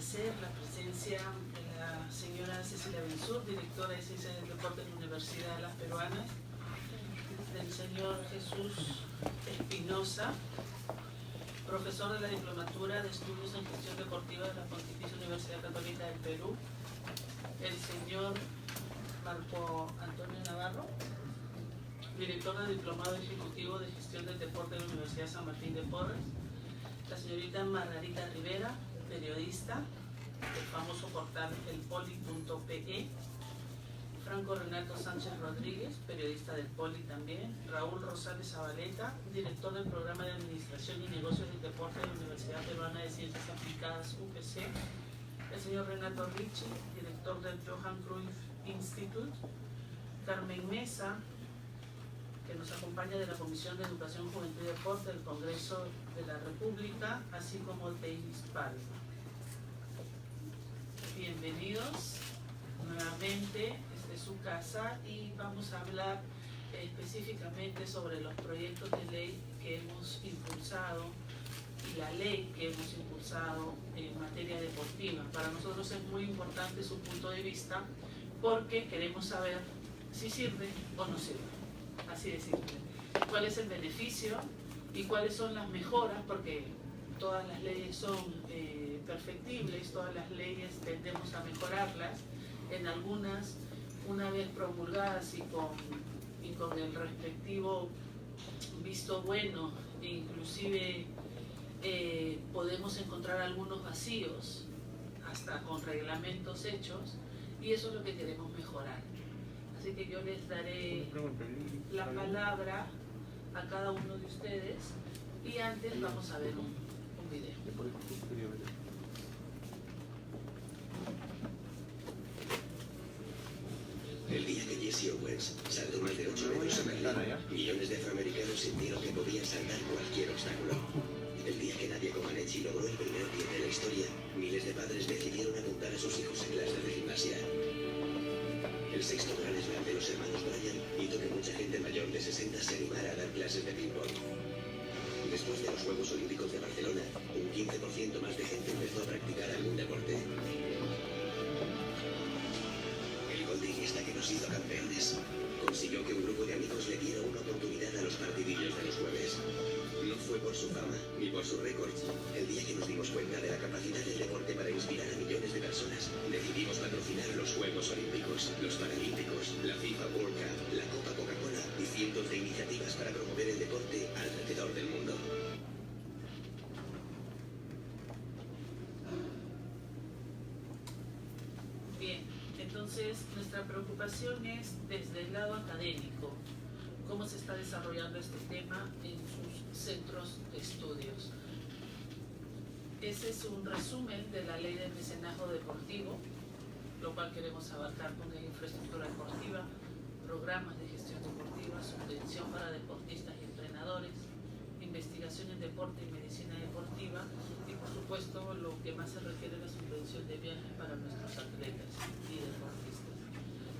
agradecer la presencia de la señora Cecilia Benzur, directora de Ciencias del Deporte de la Universidad de las Peruanas, del señor Jesús Espinosa, profesor de la Diplomatura de Estudios en Gestión Deportiva de la Pontificia Universidad Católica del Perú, el señor Marco Antonio Navarro, director del Diplomado Ejecutivo de Gestión del Deporte de la Universidad San Martín de Porres, la señorita Margarita Rivera, periodista del famoso portal elpoli.pe, Franco Renato Sánchez Rodríguez, periodista del Poli también, Raúl Rosales Zabaleta, director del Programa de Administración y Negocios del Deporte de la Universidad Peruana de Ciencias Aplicadas UPC, el señor Renato Ricci, director del Johan Cruyff Institute, Carmen Mesa, que nos acompaña de la Comisión de Educación, Juventud y Deporte del Congreso de la República, así como Davis Palma. Bienvenidos nuevamente desde su casa y vamos a hablar específicamente sobre los proyectos de ley que hemos impulsado y la ley que hemos impulsado en materia deportiva. Para nosotros es muy importante su punto de vista porque queremos saber si sirve o no sirve. Así de simple. ¿Cuál es el beneficio y cuáles son las mejoras? Porque todas las leyes son perfectibles, todas las leyes tendemos a mejorarlas. En algunas, una vez promulgadas y con el respectivo visto bueno, inclusive podemos encontrar algunos vacíos, hasta con reglamentos hechos, y eso es lo que queremos mejorar. Así que yo les daré la palabra a cada uno de ustedes y antes vamos a ver un video. El día que Jesse Owens saltó más de 8 metros en Berlín, millones de afroamericanos sintieron que podían saltar cualquier obstáculo. El día que Nadia Comaneci logró el primer pie de la historia, miles de padres decidieron apuntar a sus hijos en clases de gimnasia. El sexto gran slam de los hermanos Bryan hizo que mucha gente mayor de 60 se animara a dar clases de ping-pong. Después de los Juegos Olímpicos de Barcelona, un 15% más de gente empezó a practicar algún deporte. El golfista que nos hizo campeones consiguió que un grupo de amigos le diera una oportunidad a los partidillos de los jueves. No fue por su fama ni por sus récords. El día que nos dimos cuenta de la capacidad del deporte para inspirar a millones de personas, decidimos patrocinar los Juegos Olímpicos, los Paralímpicos, la FIFA World Cup, la Copa Coca-Cola y cientos de iniciativas para promover el deporte alrededor del mundo. Bien, entonces nuestra preocupación es desde el lado académico. ¿Cómo se está desarrollando este tema en sus centros de estudios? Ese es un resumen de la ley del mecenazgo deportivo, lo cual queremos abarcar con la infraestructura deportiva, programas de gestión deportiva, subvención para deportistas y entrenadores, investigación en deporte y medicina deportiva y por supuesto lo que más se requiere es la subvención de viajes para nuestros atletas y deportistas.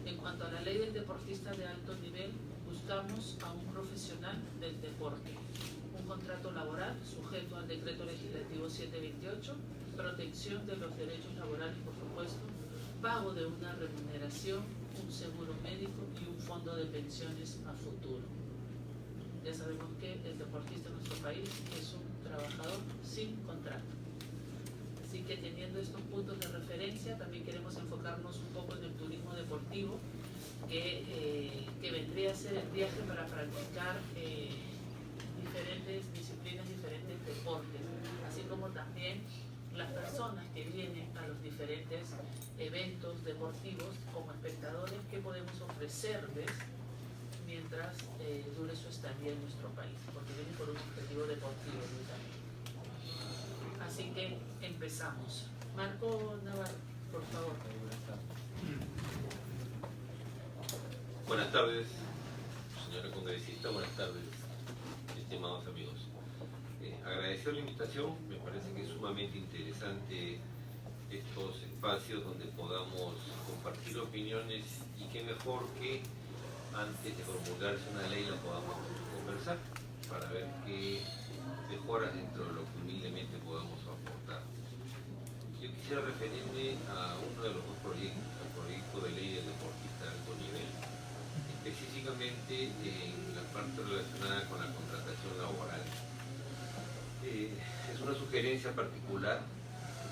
En cuanto a la ley del deportista de alto nivel, buscamos a un profesional del deporte, un contrato laboral sujeto al decreto legislativo 728, protección de los derechos laborales, por supuesto, pago de una remuneración, un seguro médico y un fondo de pensiones a futuro. Ya sabemos que el deportista en nuestro país es un trabajador sin contrato. Así que teniendo estos puntos de referencia, también queremos enfocarnos un poco en el turismo deportivo, que vendría a ser el viaje para practicar diferentes disciplinas, diferentes deportes, así como también las personas que vienen a los diferentes eventos deportivos como espectadores, que podemos ofrecerles mientras dure su estadía en nuestro país, porque vienen por un objetivo deportivo también. Así que empezamos. Marco Navarro, por favor. Buenas tardes, señora congresista, buenas tardes, estimados amigos. Agradecer la invitación, me parece que es sumamente interesante estos espacios donde podamos compartir opiniones y qué mejor que antes de promulgarse una ley la podamos conversar para ver qué mejoras dentro de lo que humildemente podamos aportar. Yo quisiera referirme a uno de los dos proyectos, el proyecto de ley del deportista de alto nivel, específicamente en la parte relacionada con la contratación laboral. Es una sugerencia particular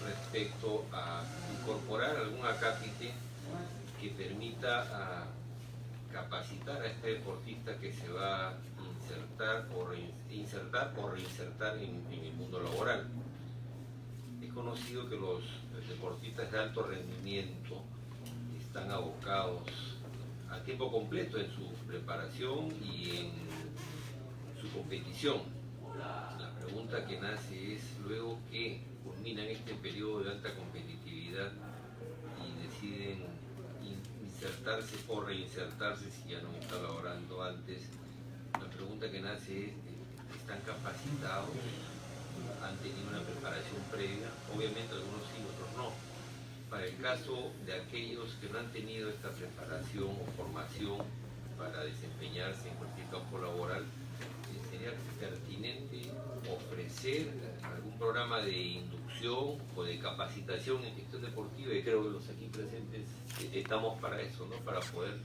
respecto a incorporar algún acápite que permita capacitar a este deportista que se va a insertar o reinsertar en el mundo laboral. Es conocido que los deportistas de alto rendimiento están abocados a tiempo completo en su preparación y en su competición. La pregunta que nace es, luego que culminan este periodo de alta competitividad y deciden insertarse o reinsertarse si ya no está laborando antes, la pregunta que nace es, ¿están capacitados? ¿Han tenido una preparación previa? Obviamente algunos sí, otros no. Para el caso de aquellos que no han tenido esta preparación o formación para desempeñarse en cualquier campo laboral, sería pertinente ofrecer algún programa de inducción o de capacitación en gestión deportiva, y creo que los aquí presentes estamos para eso, ¿no? Para poder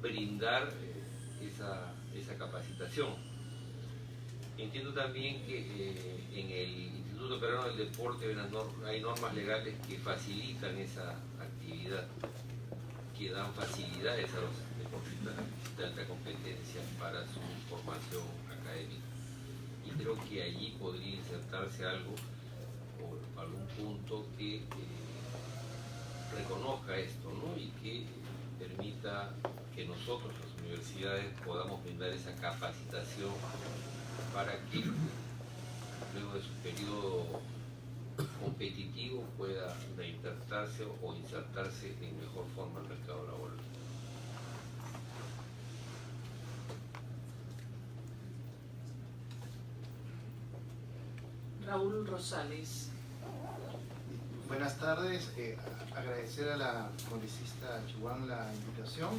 brindar esa capacitación. Entiendo también que en el Instituto Peruano del Deporte hay normas legales que facilitan esa actividad, que dan facilidades a los deportistas de alta competencia para su formación académica. Y creo que allí podría insertarse algo o algún punto que reconozca esto, ¿no? Y que permita que nosotros, las universidades, podamos brindar esa capacitación para que luego de su periodo competitivo pueda reinsertarse o insertarse en mejor forma al mercado laboral. Raúl Rosales. Buenas tardes, agradecer a la congresista Chuan la invitación.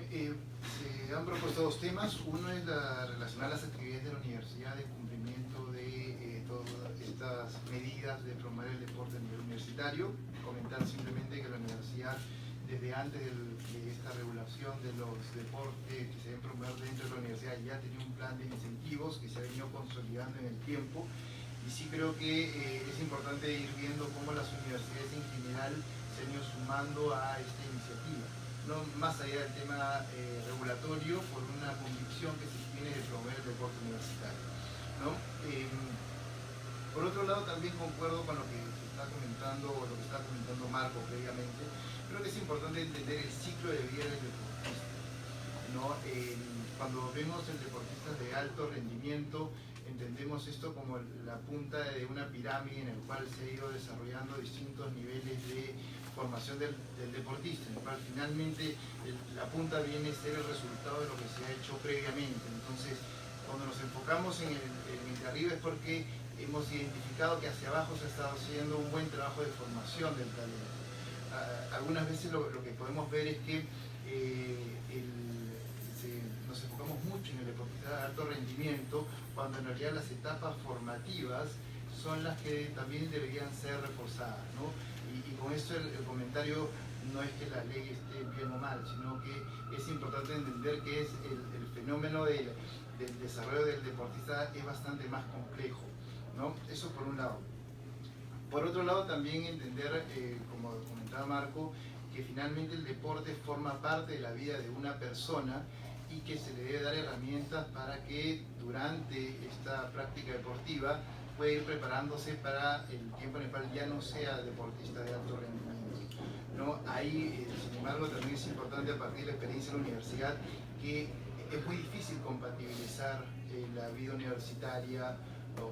Se han propuesto dos temas. Uno es relacionar las actividades de la universidad de cumplimiento de todas estas medidas de promover el deporte a nivel universitario. Comentar simplemente que la universidad, desde antes de esta regulación de los deportes que se deben promover dentro de la universidad, ya tenía un plan de incentivos que se ha venido consolidando en el tiempo. Y sí creo que es importante ir viendo cómo las universidades en general se han ido sumando a esta iniciativa, no más allá del tema regulatorio, por una convicción que se tiene de promover el deporte universitario, ¿no? Por otro lado, también concuerdo con lo que se está comentando, o lo que está comentando Marco previamente. Creo que es importante entender el ciclo de vida del deportista, ¿no? Cuando vemos el deportista de alto rendimiento, entendemos esto como la punta de una pirámide en el cual se ha ido desarrollando distintos niveles de formación del deportista, en el cual finalmente la punta viene a ser el resultado de lo que se ha hecho previamente. Entonces, cuando nos enfocamos en el de arriba es porque hemos identificado que hacia abajo se ha estado haciendo un buen trabajo de formación del talento. Algunas veces lo que podemos ver es que nos enfocamos mucho en el deportista de alto rendimiento, cuando en realidad las etapas formativas son las que también deberían ser reforzadas, ¿no? Y con esto el comentario no es que la ley esté bien o mal, sino que es importante entender que es el fenómeno del desarrollo del deportista es bastante más complejo, ¿no? Eso por un lado. Por otro lado, también entender, como comentaba Marco, que finalmente el deporte forma parte de la vida de una persona y que se le debe dar herramientas para que durante esta práctica deportiva pueda ir preparándose para el tiempo en el cual ya no sea deportista de alto rendimiento, ¿no? Ahí, sin embargo, también es importante, a partir de la experiencia en la universidad, que es muy difícil compatibilizar la vida universitaria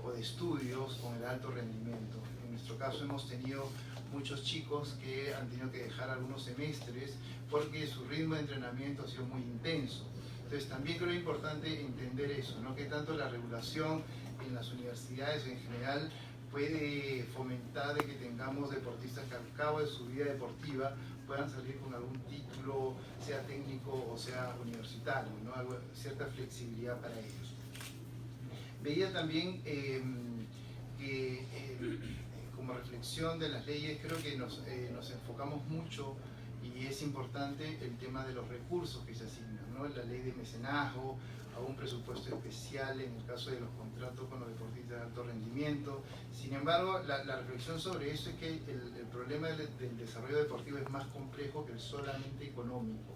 o de estudios con el alto rendimiento. En nuestro caso hemos tenido muchos chicos que han tenido que dejar algunos semestres porque su ritmo de entrenamiento ha sido muy intenso. Entonces también creo importante entender eso, ¿no? Que tanto la regulación en las universidades en general puede fomentar de que tengamos deportistas que al cabo de su vida deportiva puedan salir con algún título, sea técnico o sea universitario, ¿no? Cierta flexibilidad para ellos. Veía también que como reflexión de las leyes, creo que nos enfocamos mucho, y es importante el tema de los recursos que se asignan, ¿no? La ley de mecenazgo, a un presupuesto especial en el caso de los contratos con los deportistas de alto rendimiento. Sin embargo, la reflexión sobre eso es que el problema del desarrollo deportivo es más complejo que el solamente económico.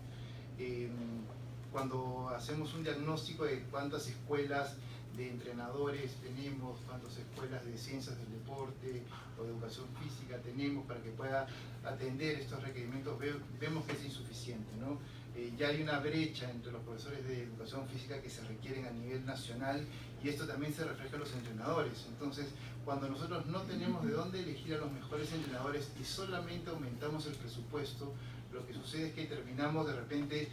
Cuando hacemos un diagnóstico de cuántas escuelas de entrenadores tenemos, cuántas escuelas de ciencias del deporte o de educación física tenemos para que pueda atender estos requerimientos, vemos que es insuficiente, ¿no? Ya hay una brecha entre los profesores de educación física que se requieren a nivel nacional, y esto también se refleja en los entrenadores. Entonces, cuando nosotros no tenemos de dónde elegir a los mejores entrenadores y solamente aumentamos el presupuesto, lo que sucede es que terminamos de repente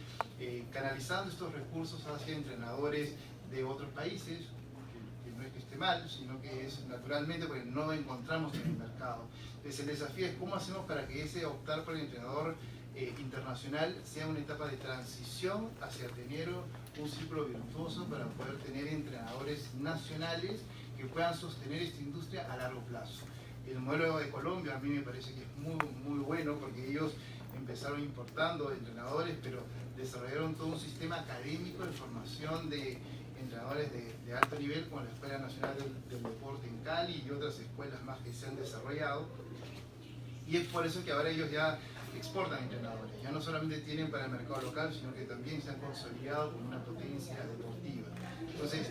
canalizando estos recursos hacia entrenadores de otros países, que no es que esté mal, sino que es naturalmente porque no lo encontramos en el mercado. Entonces el desafío es cómo hacemos para que ese optar por el entrenador internacional sea una etapa de transición hacia tener un círculo virtuoso para poder tener entrenadores nacionales que puedan sostener esta industria a largo plazo. El modelo de Colombia a mí me parece que es muy bueno, porque ellos empezaron importando entrenadores, pero desarrollaron todo un sistema académico de formación de entrenadores de alto nivel, como la Escuela Nacional del Deporte en Cali y otras escuelas más que se han desarrollado. Y es por eso que ahora ellos ya exportan entrenadores, ya no solamente tienen para el mercado local, sino que también se han consolidado como una potencia deportiva. Entonces,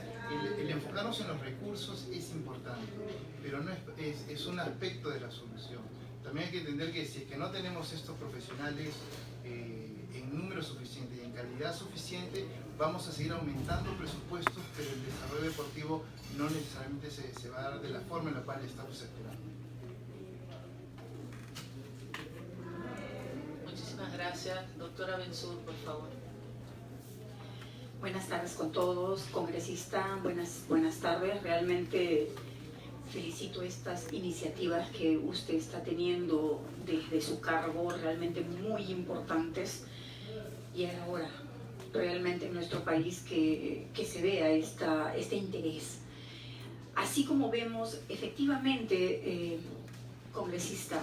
el enfocarnos en los recursos es importante, pero no es un aspecto de la solución. También hay que entender que si es que no tenemos estos profesionales en número suficiente y en calidad suficiente, vamos a seguir aumentando presupuestos, pero el desarrollo deportivo no necesariamente se va a dar de la forma en la cual estamos esperando. Muchísimas gracias. Doctora Bensur, por favor. Buenas tardes con todos, congresista, buenas tardes. Realmente felicito estas iniciativas que usted está teniendo desde su cargo, realmente muy importantes. Y es ahora realmente en nuestro país que se vea este interés. Así como vemos, efectivamente, congresista,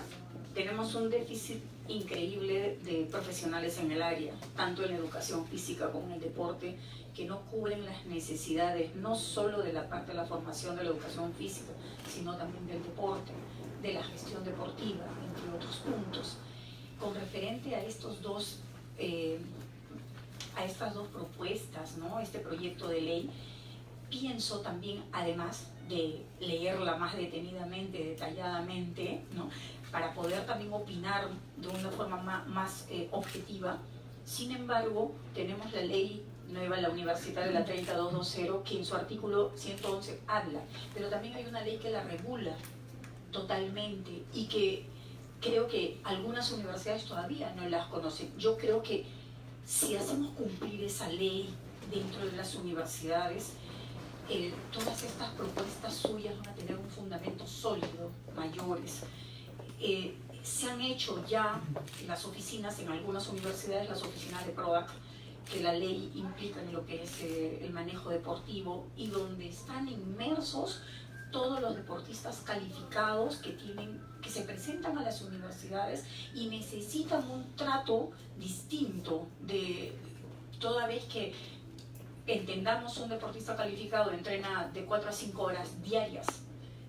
tenemos un déficit increíble de profesionales en el área, tanto en educación física como en el deporte, que no cubren las necesidades no solo de la parte de la formación de la educación física, sino también del deporte, de la gestión deportiva, entre otros puntos. Con referente a estas dos propuestas, ¿no? Este proyecto de ley, pienso también, además de leerla más detenidamente, detalladamente, ¿no? Para poder también opinar de una forma más objetiva. Sin embargo, tenemos la ley nueva, la universitaria, la 3220, que en su artículo 111 habla, pero también hay una ley que la regula totalmente y que creo que algunas universidades todavía no las conocen. Yo creo que si hacemos cumplir esa ley dentro de las universidades, todas estas propuestas suyas van a tener un fundamento sólido, mayores. Se han hecho ya las oficinas en algunas universidades, las oficinas de PROAC, que la ley implica en lo que es el manejo deportivo, y donde están inmersos todos los deportistas calificados que se presentan a las universidades y necesitan un trato distinto, toda vez que entendamos, un deportista calificado entrena de 4 a 5 horas diarias,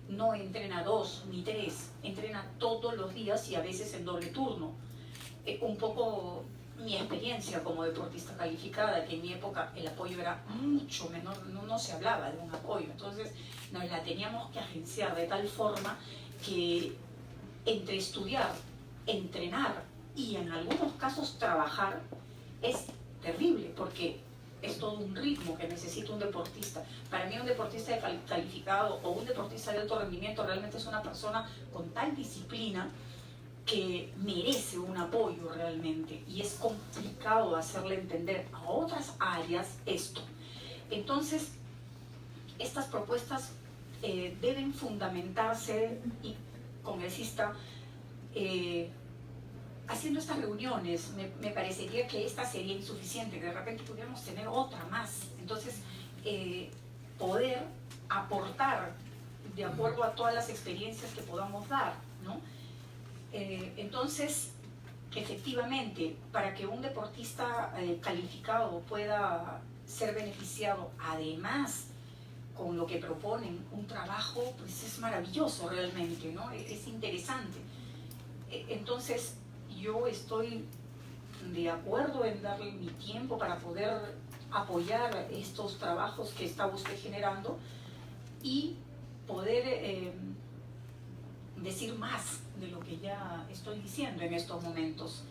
no entrena 2 ni 3, entrena todos los días y a veces en doble turno. Un poco mi experiencia como deportista calificada, que en mi época el apoyo era mucho menor, no se hablaba de un apoyo, entonces nos la teníamos que agenciar de tal forma que entre estudiar, entrenar y en algunos casos trabajar es terrible, porque es todo un ritmo que necesita un deportista. Para mí un deportista calificado o un deportista de alto rendimiento realmente es una persona con tal disciplina que merece un apoyo realmente, y es complicado hacerle entender a otras áreas esto. Entonces, estas propuestas deben fundamentarse, y congresista, haciendo estas reuniones. Me parecería que esta sería insuficiente, que de repente pudiéramos tener otra más. Entonces, poder aportar de acuerdo a todas las experiencias que podamos dar, ¿no? Entonces, efectivamente, para que un deportista calificado pueda ser beneficiado, además con lo que proponen, un trabajo, pues es maravilloso realmente, ¿no? Es interesante. Entonces, yo estoy de acuerdo en darle mi tiempo para poder apoyar estos trabajos que está usted generando y poder decir más de lo que ya estoy diciendo en estos momentos,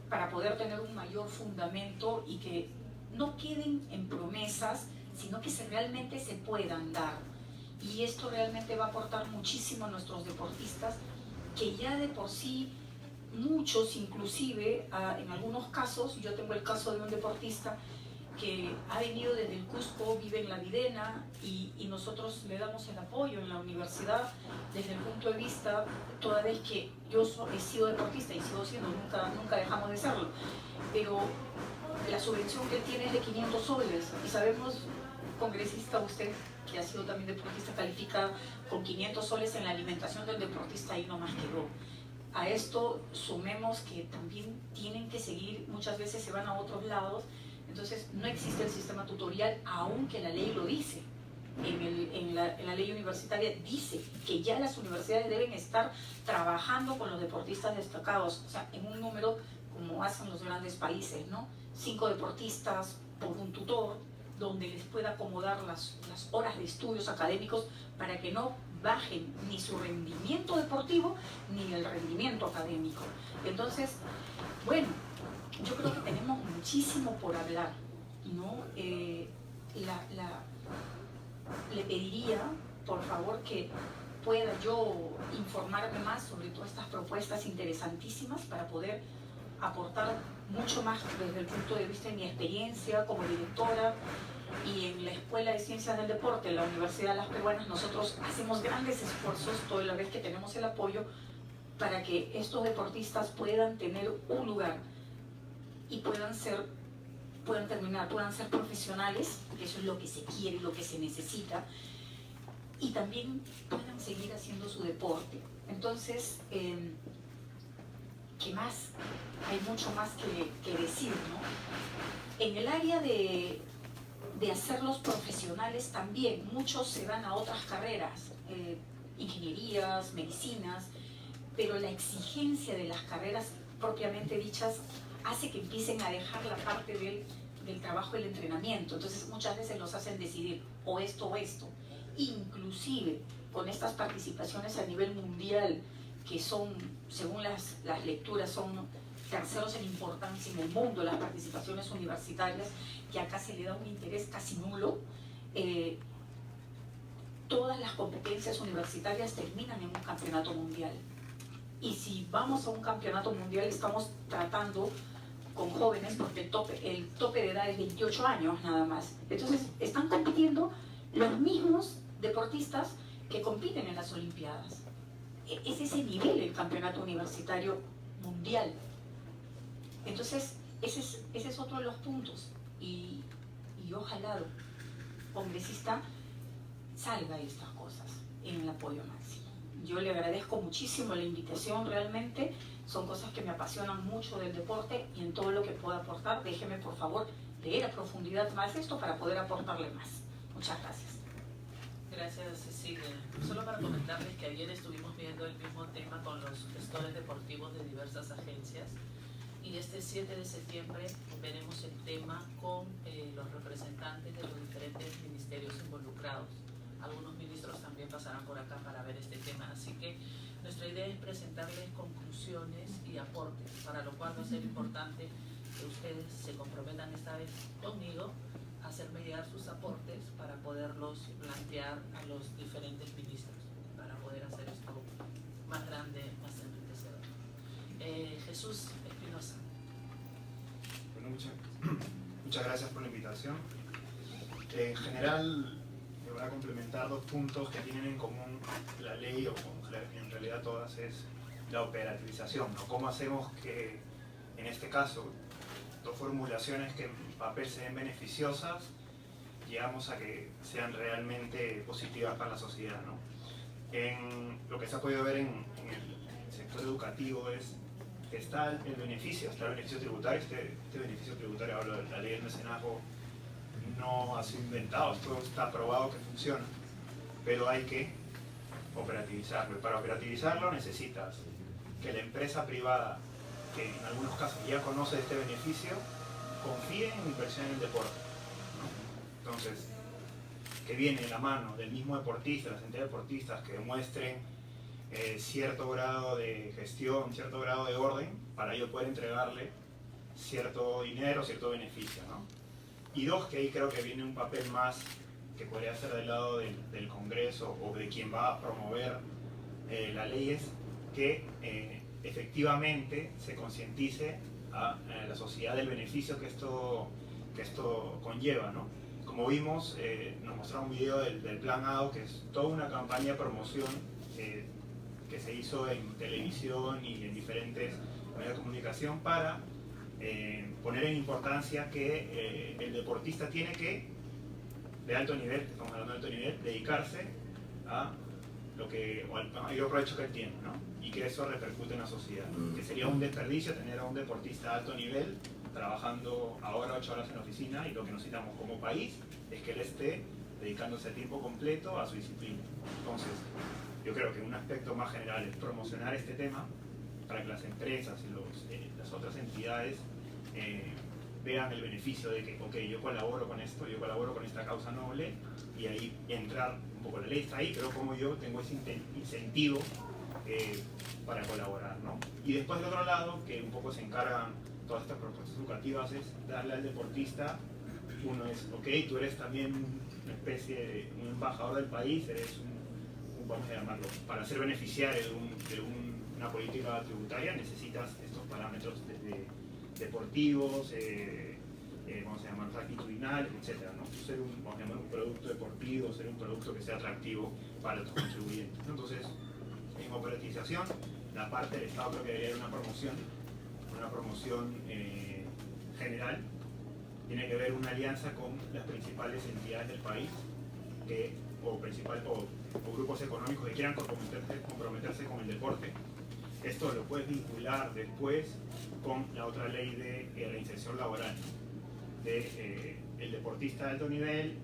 para poder tener un mayor fundamento y que no queden en promesas, sino que realmente se puedan dar. Y esto realmente va a aportar muchísimo a nuestros deportistas, que ya de por sí, muchos inclusive, en algunos casos, yo tengo el caso de un deportista que ha venido desde el Cusco, vive en La Videna, y nosotros le damos el apoyo en la universidad desde el punto de vista, toda vez que yo he sido deportista y sigo siendo, nunca dejamos de serlo, pero la subvención que él tiene es de 500 soles, y sabemos, congresista, usted que ha sido también deportista, califica con 500 soles en la alimentación del deportista, y no más quedó. A esto sumemos que también tienen que seguir, muchas veces se van a otros lados. Entonces, no existe el sistema tutorial, aunque la ley lo dice. En la ley universitaria dice que ya las universidades deben estar trabajando con los deportistas destacados, o sea, en un número como hacen los grandes países, ¿no? 5 deportistas por un tutor, donde les pueda acomodar las horas de estudios académicos para que no bajen ni su rendimiento deportivo ni el rendimiento académico. Entonces, bueno, yo creo que tenemos muchísimo por hablar, ¿no? Le pediría, por favor, que pueda yo informarme más sobre todas estas propuestas interesantísimas para poder aportar mucho más desde el punto de vista de mi experiencia como directora. Y en la Escuela de Ciencias del Deporte, en la Universidad de las Peruanas, nosotros hacemos grandes esfuerzos toda la vez que tenemos el apoyo para que estos deportistas puedan tener un lugar y puedan ser profesionales, que eso es lo que se quiere, lo que se necesita, y también puedan seguir haciendo su deporte. Entonces, ¿qué más? Hay mucho más que decir, ¿no? En el área de hacerlos profesionales también, muchos se van a otras carreras, ingenierías, medicinas, pero la exigencia de las carreras propiamente dichas hace que empiecen a dejar la parte del trabajo y el entrenamiento. Entonces muchas veces los hacen decidir o esto, inclusive con estas participaciones a nivel mundial, que son, según las lecturas, son terceros en importancia en el mundo, las participaciones universitarias, que acá se le da un interés casi nulo. Todas las competencias universitarias terminan en un campeonato mundial. Y si vamos a un campeonato mundial, estamos tratando con jóvenes, porque el tope de edad es 28 años nada más. Entonces, están compitiendo los mismos deportistas que compiten en las Olimpiadas. Es ese nivel el campeonato universitario mundial. Entonces, ese es otro de los puntos. Y ojalá el congresista salga de estas cosas en el apoyo máximo. Yo le agradezco muchísimo la invitación, realmente son cosas que me apasionan mucho del deporte, y en todo lo que pueda aportar, déjeme por favor leer a profundidad más esto para poder aportarle más. Muchas gracias. Gracias, Cecilia. Solo para comentarles que ayer estuvimos viendo el mismo tema con los gestores deportivos de diversas agencias, y este 7 de septiembre veremos el tema con los representantes de los diferentes ministerios involucrados. Algunos ministros también pasarán por acá para ver este tema, así que nuestra idea es presentarles conclusiones y aportes, para lo cual va a ser importante que ustedes se comprometan esta vez conmigo a hacerme llegar sus aportes para poderlos plantear a los diferentes ministros, para poder hacer esto más grande, más enriquecedor. Jesús Espinosa. Bueno, muchas gracias por la invitación. En general, me voy a complementar 2 puntos que tienen en común la ley, o en realidad todas, es la operativización, ¿no? ¿Cómo hacemos que, en este caso, 2 formulaciones que en papel sean beneficiosas, llegamos a que sean realmente positivas para la sociedad, ¿no? Lo que se ha podido ver en el sector educativo es que está el beneficio tributario. Este beneficio tributario, hablo de la ley del mecenazgo, no ha sido inventado, esto está probado que funciona, pero hay que operativizarlo. Y para operativizarlo necesitas que la empresa privada, que en algunos casos ya conoce este beneficio, confíe en inversión en el deporte, ¿no? Entonces, que viene de la mano del mismo deportista, las entidades deportistas que demuestren cierto grado de gestión, cierto grado de orden, para ello poder entregarle cierto dinero, cierto beneficio, ¿no? Y dos, que ahí creo que viene un papel más que podría ser del lado del Congreso o de quien va a promover la ley, es que efectivamente se concientice a la sociedad del beneficio que esto conlleva, ¿no? Como vimos, nos mostraron un video del Plan ADO, que es toda una campaña de promoción que se hizo en televisión y en diferentes medios de comunicación para poner en importancia que el deportista tiene que, de alto nivel, estamos hablando de alto nivel, dedicarse a lo que, o al mayor provecho que él tiene, ¿no? Y que eso repercute en la sociedad. Que sería un desperdicio tener a un deportista de alto nivel trabajando ahora 8 horas en la oficina, y lo que necesitamos como país es que él esté dedicándose a tiempo completo a su disciplina. Entonces, yo creo que un aspecto más general es promocionar este tema para que las empresas y las otras entidades vean el beneficio de que, ok, yo colaboro con esto, yo colaboro con esta causa noble, y ahí entrar un poco, la ley está ahí, pero como yo tengo ese incentivo para colaborar, ¿no? Y después, del otro lado, que un poco se encargan todas estas propuestas educativas, es darle al deportista, uno es, ok, tú eres también una especie de un embajador del país, eres un vamos a llamarlo, para ser beneficiario de una política tributaria necesitas estos parámetros deportivos, vamos a llamarlos actitudinales, etc., ¿no? Ser vamos a llamar un producto deportivo, ser un producto que sea atractivo para tus contribuyentes, ¿no? Entonces, en operativización, la parte del Estado creo que debería haber una promoción general. Tiene que haber una alianza con las principales entidades del país o grupos económicos que quieran comprometerse con el deporte. Esto lo puedes vincular después con la otra ley de reinserción laboral. El deportista de alto nivel,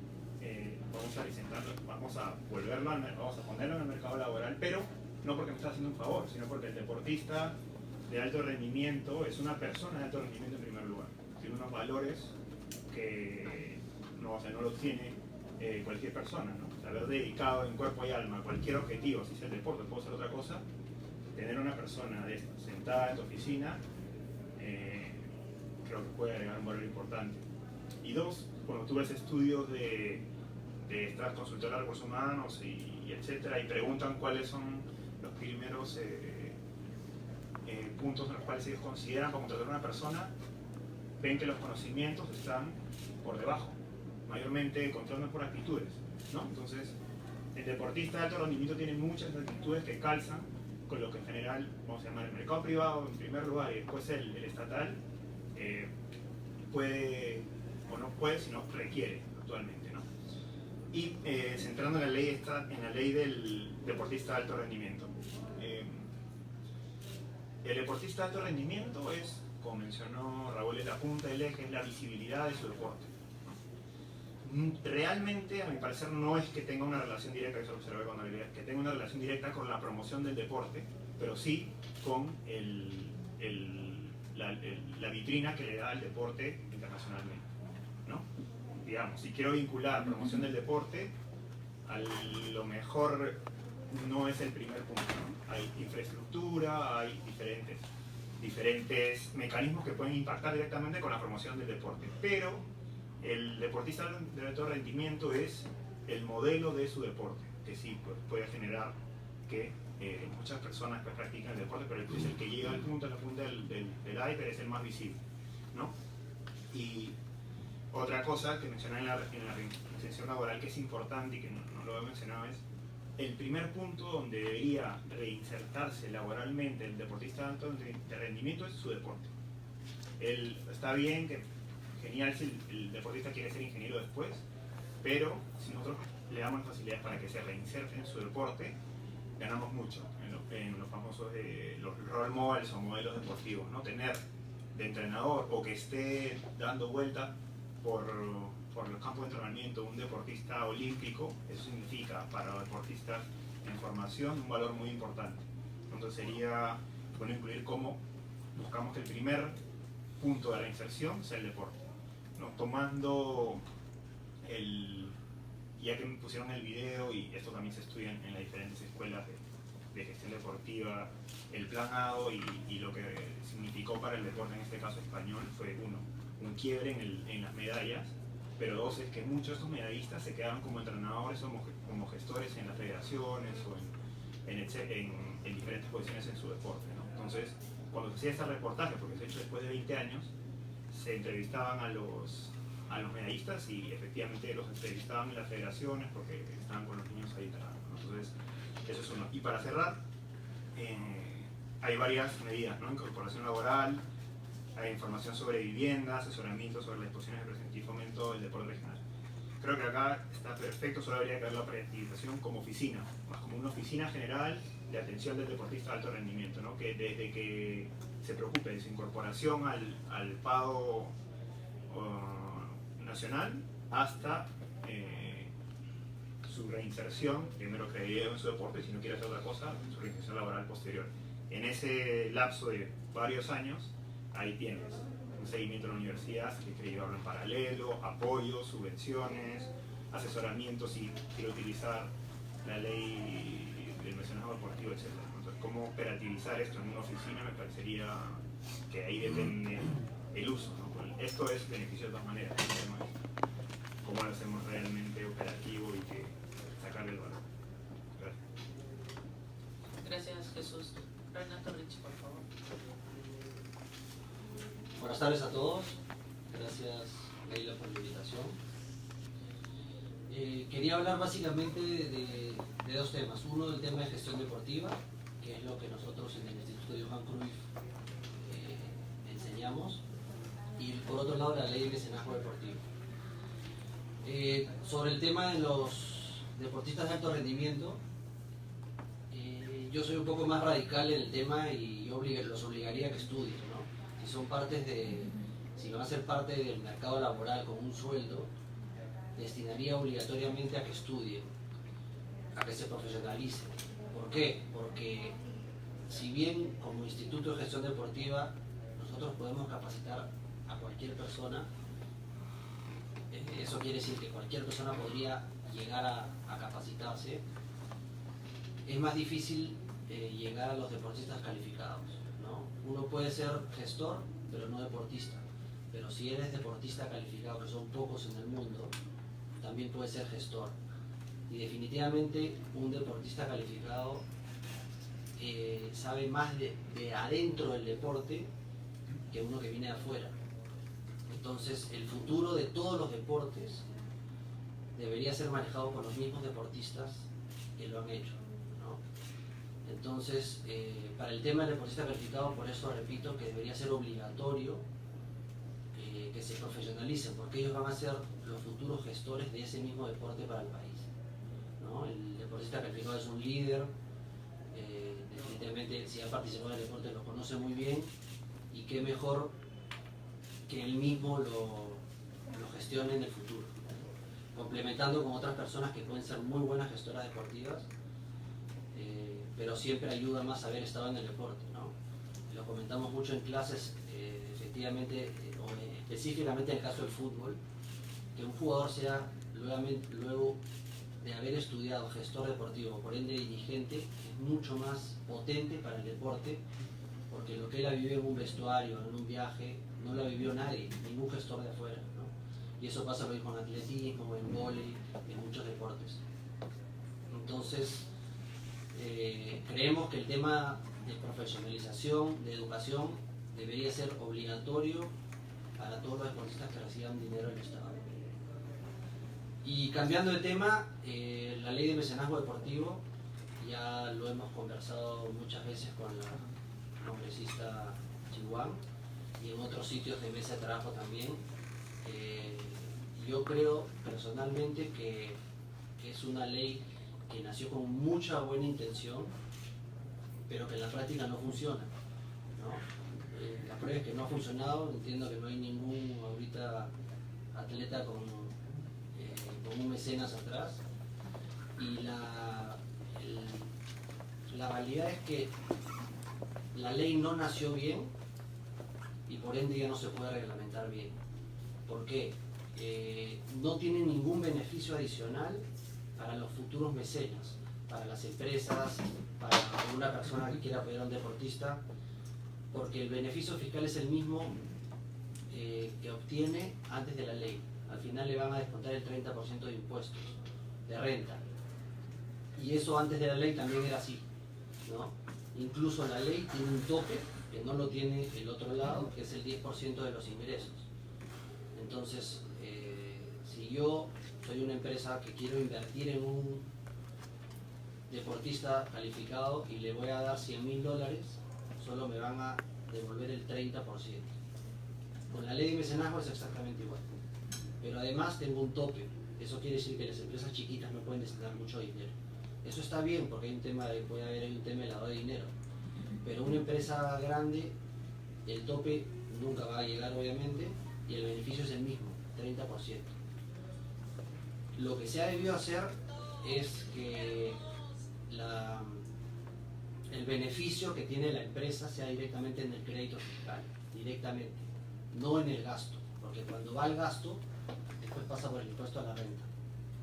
vamos a ponerlo en el mercado laboral, pero no porque me está haciendo un favor, sino porque el deportista de alto rendimiento es una persona de alto rendimiento en primer lugar. Tiene unos valores que no los tiene cualquier persona, ¿no? O sea, haber dedicado en cuerpo y alma a cualquier objetivo, si es el deporte, puede ser otra cosa, tener una persona de esta sentada en tu oficina, creo que puede agregar un valor importante. Y dos, cuando tú ves estudios de estas consultoras de recursos humanos y etcétera, y preguntan cuáles son los primeros puntos en los cuales ellos consideran para contratar a una persona, ven que los conocimientos están por debajo, mayormente contratan por actitudes, ¿no? Entonces, el deportista de alto rendimiento tiene muchas actitudes que calzan con lo que en general vamos a llamar el mercado privado en primer lugar, y después el estatal puede o no puede, sino requiere actualmente, ¿no? Y centrando en la ley del deportista de alto rendimiento. El deportista de alto rendimiento es, como mencionó Raúl, es la punta del eje, es la visibilidad de su deporte. Realmente, a mi parecer, no es que tenga una relación directa, que se observé con habilidad, que tenga una relación directa con la promoción del deporte, pero sí con la vitrina que le da el deporte internacionalmente, ¿no? Digamos, si quiero vincular promoción del deporte, a lo mejor no es el primer punto, ¿no? Hay infraestructura, hay diferentes mecanismos que pueden impactar directamente con la promoción del deporte, pero el deportista de alto rendimiento es el modelo de su deporte, que sí puede generar que muchas personas que practican el deporte, pero es el que llega al punto, a la punta del iceberg, es el más visible, ¿no? Y otra cosa que mencioné en la reinserción laboral que es importante y que no lo he mencionado es el primer punto donde debería reinsertarse laboralmente el deportista de alto rendimiento es su deporte. Está bien, que genial si el deportista quiere ser ingeniero después, pero si nosotros le damos facilidades para que se reinserte en su deporte, ganamos mucho en los famosos los role models o modelos deportivos, ¿no? Tener de entrenador o que esté dando vuelta por los campos de entrenamiento un deportista olímpico, eso significa para los deportistas en formación un valor muy importante. Entonces sería bueno incluir cómo buscamos que el primer punto de la inserción sea el deporte, ¿no? Tomando ya que me pusieron el video, y esto también se estudia en las diferentes escuelas de gestión deportiva, el plan ADO y lo que significó para el deporte, en este caso español, fue uno, un quiebre en las medallas, pero dos, es que muchos de estos medallistas se quedaban como entrenadores o como gestores en las federaciones o en diferentes posiciones en su deporte, ¿no? Entonces, cuando se hacía este reportaje, porque se ha hecho después de 20 años, se entrevistaban a los medallistas y efectivamente los entrevistaban en las federaciones porque estaban con los niños ahí trabajando, ¿no? Entonces, eso es uno. Y para cerrar, hay varias medidas, ¿no? Incorporación laboral, hay información sobre vivienda, asesoramiento sobre las disposiciones de presente y fomento del deporte regional. Creo que acá está perfecto, solo habría que ver la priorización como oficina, más como una oficina general de atención del deportista de alto rendimiento, ¿no? Que desde que se preocupe de su incorporación al pago nacional hasta su reinserción, primero creído en su deporte, si no quiere hacer otra cosa, su reinserción laboral posterior. En ese lapso de varios años, ahí tienes un seguimiento en la universidad, si quiere llevarlo en paralelo, apoyo, subvenciones, asesoramiento si quiere utilizar la ley del mecenazgo deportivo, etc. Entonces, cómo operativizar esto en una oficina me parecería que ahí depende el uso, ¿no? Esto es beneficio de todas maneras, el tema es cómo lo hacemos realmente operativo y que sacarle el valor. Gracias. Gracias, Jesús. Renato Rich, por favor. Buenas tardes a todos. Gracias, Leila, por la invitación. Quería hablar básicamente de dos temas. Uno, del tema de gestión deportiva, que es lo que nosotros en el Instituto de Johan Cruyff enseñamos. Y por otro lado, la ley de mecenazgo deportivo. Sobre el tema de los deportistas de alto rendimiento, yo soy un poco más radical en el tema y yo los obligaría a que estudien, ¿no? Si van a ser parte del mercado laboral con un sueldo, destinaría obligatoriamente a que estudien, a que se profesionalicen. ¿Por qué? Porque si bien como Instituto de Gestión Deportiva nosotros podemos capacitar a cualquier persona, eso quiere decir que cualquier persona podría llegar a capacitarse, es más difícil llegar a los deportistas calificados, ¿no? Uno puede ser gestor, pero no deportista. Pero si eres deportista calificado, que son pocos en el mundo, también puedes ser gestor. Y definitivamente un deportista calificado sabe más de adentro del deporte que uno que viene de afuera. Entonces, el futuro de todos los deportes debería ser manejado por los mismos deportistas que lo han hecho, ¿no? Entonces, para el tema del deportista calificado, por eso repito que debería ser obligatorio que se profesionalicen, porque ellos van a ser los futuros gestores de ese mismo deporte para el país, ¿no? El deportista calificado es un líder, definitivamente si ha participado en el deporte lo conoce muy bien, y qué mejor que él mismo lo gestione en el futuro, complementando con otras personas que pueden ser muy buenas gestoras deportivas, pero siempre ayuda más haber estado en el deporte, ¿no? Lo comentamos mucho en clases, efectivamente, o específicamente en el caso del fútbol, que un jugador sea luego de haber estudiado gestor deportivo, por ende dirigente, es mucho más potente para el deporte, porque lo que él ha vivido en un vestuario, en un viaje, no lo vivió nadie, ningún gestor de afuera, ¿no? Y eso pasa lo mismo en atletismo, en vóley, en muchos deportes. Entonces, creemos que el tema de profesionalización, de educación, debería ser obligatorio para todos los deportistas que reciban dinero del Estado. Y cambiando de tema, la ley de mecenazgo deportivo, ya lo hemos conversado muchas veces con la congresista Chihuahua y en otros sitios de mesa de trabajo también. Yo creo personalmente que es una ley que nació con mucha buena intención, pero que en la práctica no funciona, ¿no? La prueba es que no ha funcionado. Entiendo que no hay ningún ahorita atleta con un mecenas atrás, y la realidad es que la ley no nació bien y por ende ya no se puede reglamentar bien. ¿Por qué? No tiene ningún beneficio adicional para los futuros mecenas, para las empresas, para una persona que quiera apoyar a un deportista, porque el beneficio fiscal es el mismo que obtiene antes de la ley. Al final le van a descontar el 30% de impuestos, de renta. Y eso antes de la ley también era así, ¿no? Incluso la ley tiene un tope, que no lo tiene el otro lado, que es el 10% de los ingresos. Entonces, si yo soy una empresa que quiero invertir en un deportista calificado y le voy a dar $100.000, solo me van a devolver el 30%. Con la ley de mecenazgo es exactamente igual. Pero además tengo un tope. Eso quiere decir que las empresas chiquitas no pueden destinar mucho dinero. Eso está bien porque hay un tema de lavado de dinero. Pero una empresa grande, el tope nunca va a llegar obviamente y el beneficio es el mismo, 30%. Lo que se ha debido hacer es que el beneficio que tiene la empresa sea directamente en el crédito fiscal, directamente, no en el gasto, porque cuando va al gasto, después pasa por el impuesto a la renta,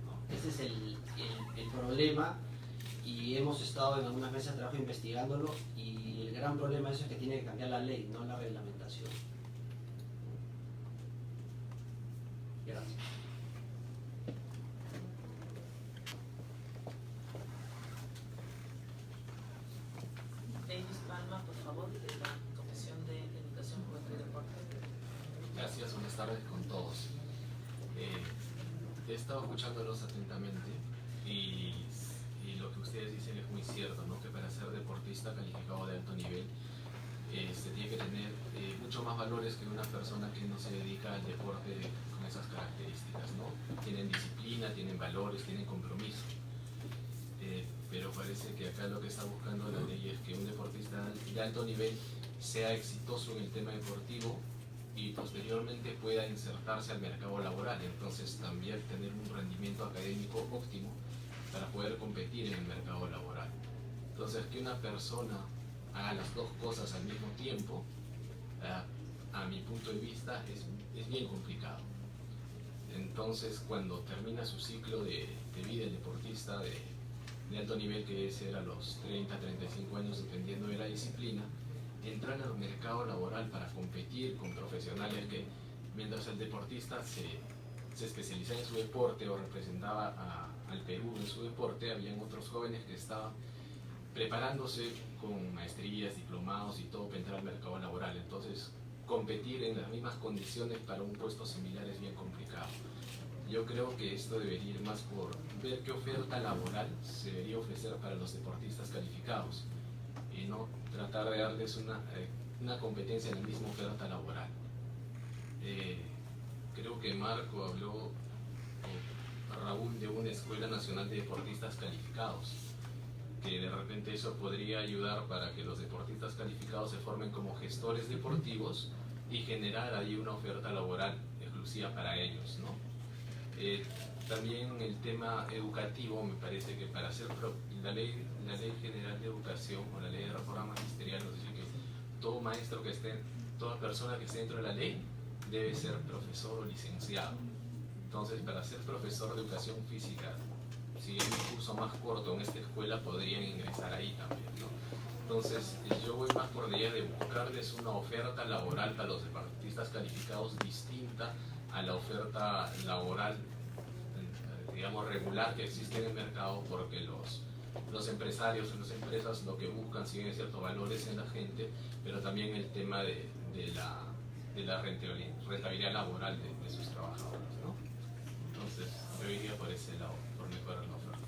¿no? Ese es el problema, y hemos estado en algunas mesas de trabajo investigándolo, y el gran problema de eso es que tiene que cambiar la ley, no la reglamentación. Gracias. Davis Palma, por favor, de la Comisión de Educación, Juventud y Deporte. Gracias, buenas tardes con todos. He estado escuchándolos atentamente y lo que ustedes dicen es muy cierto, ¿no? Que para ser deportista calificado de alto nivel se tiene que tener mucho más valores que una persona que no se dedica al deporte con esas características, ¿no? Tienen disciplina, tienen valores, tienen compromiso. Pero parece que acá lo que está buscando la ley es que un deportista de alto nivel sea exitoso en el tema deportivo y posteriormente pueda insertarse al mercado laboral, entonces también tener un rendimiento académico óptimo para poder competir en el mercado laboral. Entonces, que una persona haga las dos cosas al mismo tiempo, a mi punto de vista, es bien complicado. Entonces, cuando termina su ciclo de vida el deportista de alto nivel, que es a los 30, 35 años, dependiendo de la disciplina, entrar al mercado laboral para competir con profesionales que, mientras el deportista se especializaba en su deporte o representaba al Perú en su deporte, habían otros jóvenes que estaban preparándose con maestrías, diplomados y todo para entrar al mercado laboral. Entonces, competir en las mismas condiciones para un puesto similar es bien complicado. Yo creo que esto debería ir más por ver qué oferta laboral se debería ofrecer para los deportistas calificados y no tratar de darles una competencia en la misma oferta laboral. Creo que Marco habló, Raúl, de una Escuela Nacional de Deportistas Calificados, que de repente eso podría ayudar para que los deportistas calificados se formen como gestores deportivos y generar ahí una oferta laboral exclusiva para ellos, ¿no? También el tema educativo, me parece que para hacer la ley general de educación o la ley de reforma magisterial nos dice que todo maestro que esté, toda persona que esté dentro de la ley debe ser profesor o licenciado. Entonces, para ser profesor de educación física, si es un curso más corto en esta escuela, podrían ingresar ahí también, ¿no? Entonces, yo voy más por la idea de buscarles una oferta laboral para los deportistas calificados distinta a la oferta laboral, digamos, regular que existe en el mercado, porque los empresarios y las empresas lo que buscan, si bien es cierto, valores en la gente, pero también el tema de la rentabilidad laboral de sus trabajadores, ¿no? Entonces, yo iría por ese lado, por mejorar la oferta.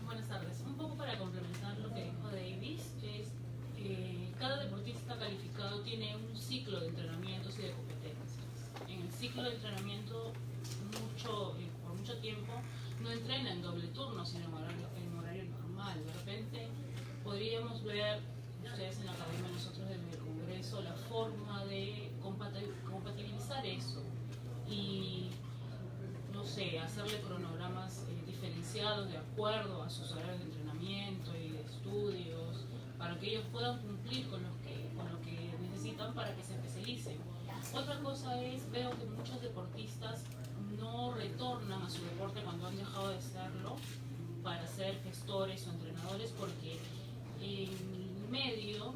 Buenas tardes. Un poco para complementar lo que dijo Davis, es cada deportista calificado tiene un ciclo de entrenamientos y de competencias. En el ciclo de entrenamiento no entrena en doble turno, sino en horario normal. De repente podríamos ver, ustedes en la academia, nosotros en el Congreso, la forma de compatibilizar eso y, no sé, hacerle cronogramas diferenciados de acuerdo a sus horarios de entrenamiento y de estudios, para que ellos puedan cumplir con lo que necesitan para que se especialicen. Otra cosa es, veo que muchos deportistas no retornan a su deporte cuando han dejado de serlo para ser gestores o entrenadores, porque en el medio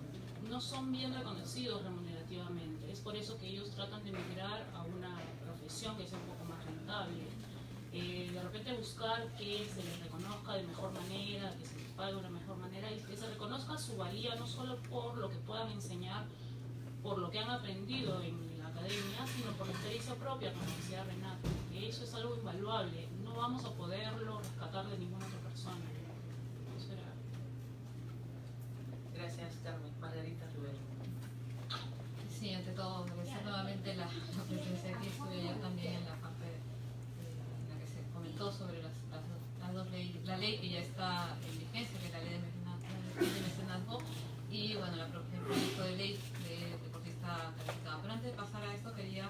no son bien reconocidos remunerativamente. Es por eso que ellos tratan de migrar a una profesión que sea un poco más rentable. De repente buscar que se les reconozca de mejor manera, que se les pague de una mejor manera y que se reconozca su valía no solo por lo que puedan enseñar, por lo que han aprendido en la academia, sino por la experiencia propia, como decía Renato, que eso es algo invaluable. No vamos a poderlo rescatar de ninguna otra persona. Eso era. Gracias, Carmen. Margarita Rivero. Sí, ante todo, agradecer nuevamente la presencia aquí. Estuve yo también en la parte en la que se comentó sobre las dos leyes, la ley que ya está en vigencia, que es la ley de mecenazgo, y bueno, el proyecto de ley de deportista calificado. Pero antes de pasar a esto, quería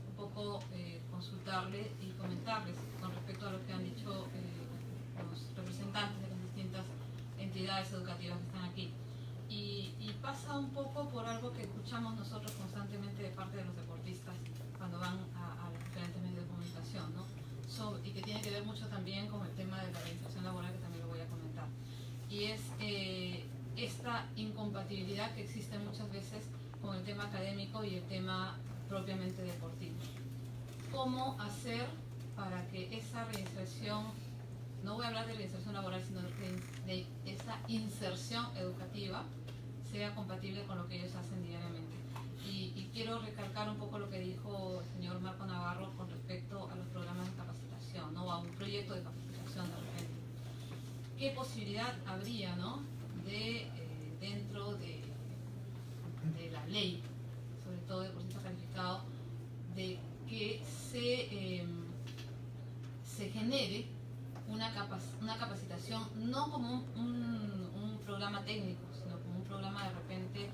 un poco consultarle y comentarles con respecto a lo que han dicho los representantes de las distintas entidades educativas que están aquí. Y pasa un poco por algo que escuchamos nosotros constantemente de parte de los deportistas cuando van a los diferentes medios de comunicación, ¿no? Y que tiene que ver mucho también con el tema de la reinserción laboral, que también lo voy a comentar. Y es esta incompatibilidad que existe muchas veces con el tema académico y el tema propiamente deportivo. ¿Cómo hacer para que esa reinserción, no voy a hablar de reinserción laboral, sino de esa inserción educativa, sea compatible con lo que ellos hacen diariamente? Y quiero recalcar un poco lo que dijo el señor Marco Navarro con respecto a los programas de capacitación, ¿no? A un proyecto de capacitación de repente. ¿Qué posibilidad habría, ¿no?, de dentro de la ley, sobre todo de deportista calificado, de que se genere una capacitación, no como un programa técnico, sino como un programa de repente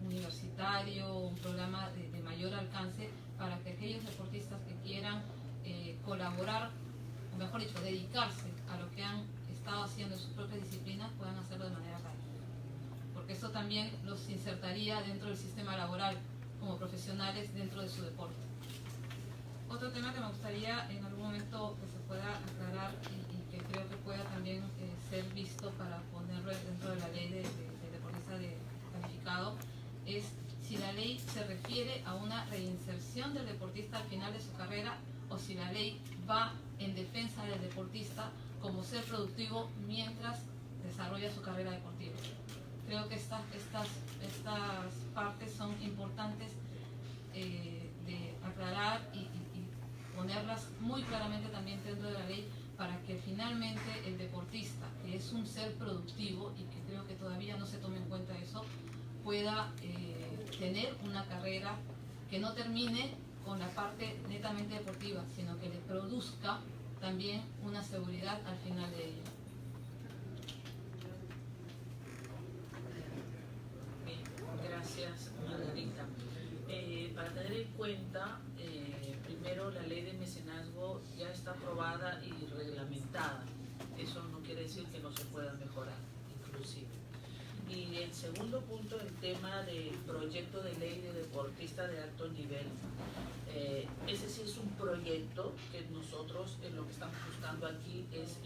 universitario, un programa de mayor alcance, para que aquellos deportistas que quieran colaborar, o mejor dicho, dedicarse a lo que han estado haciendo en sus propias disciplinas, puedan hacerlo de manera académica. Porque eso también los insertaría dentro del sistema laboral como profesionales dentro de su deporte. Otro tema que me gustaría en algún momento que se pueda aclarar y que creo que pueda también ser visto para ponerlo dentro de la ley de deportista calificado, es si la ley se refiere a una reinserción del deportista al final de su carrera, o si la ley va en defensa del deportista como ser productivo mientras desarrolla su carrera deportiva. Creo que estas partes son importantes de aclarar y ponerlas muy claramente también dentro de la ley, para que finalmente el deportista, que es un ser productivo y que creo que todavía no se tome en cuenta eso, pueda tener una carrera que no termine con la parte netamente deportiva, sino que le produzca también una seguridad al final de ella. Bien, gracias, Margarita. Para tener en cuenta, primero, la ley de mecenazgo ya está aprobada y reglamentada. Eso no quiere decir que no se pueda mejorar, inclusive. Y el segundo punto, el tema del proyecto de ley de deportista de alto nivel. Ese sí es un proyecto que nosotros lo que estamos buscando aquí es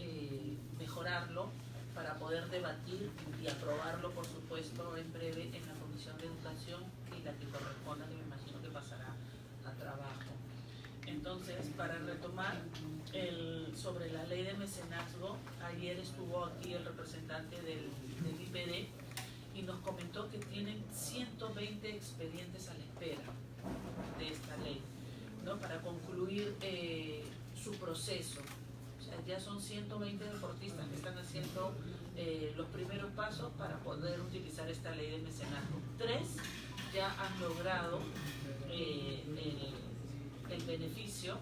mejorarlo para poder debatir y aprobarlo, por supuesto, en breve en la Comisión de Educación y la que corresponda, que me imagino que pasará a trabajo. Entonces, para retomar sobre la ley de mecenazgo, ayer estuvo aquí el representante del IPD y nos comentó que tienen 120 expedientes a la espera de esta ley, ¿no?, para concluir su proceso. O sea, ya son 120 deportistas que están haciendo los primeros pasos para poder utilizar esta ley de mecenazgo. 3 ya han logrado el beneficio,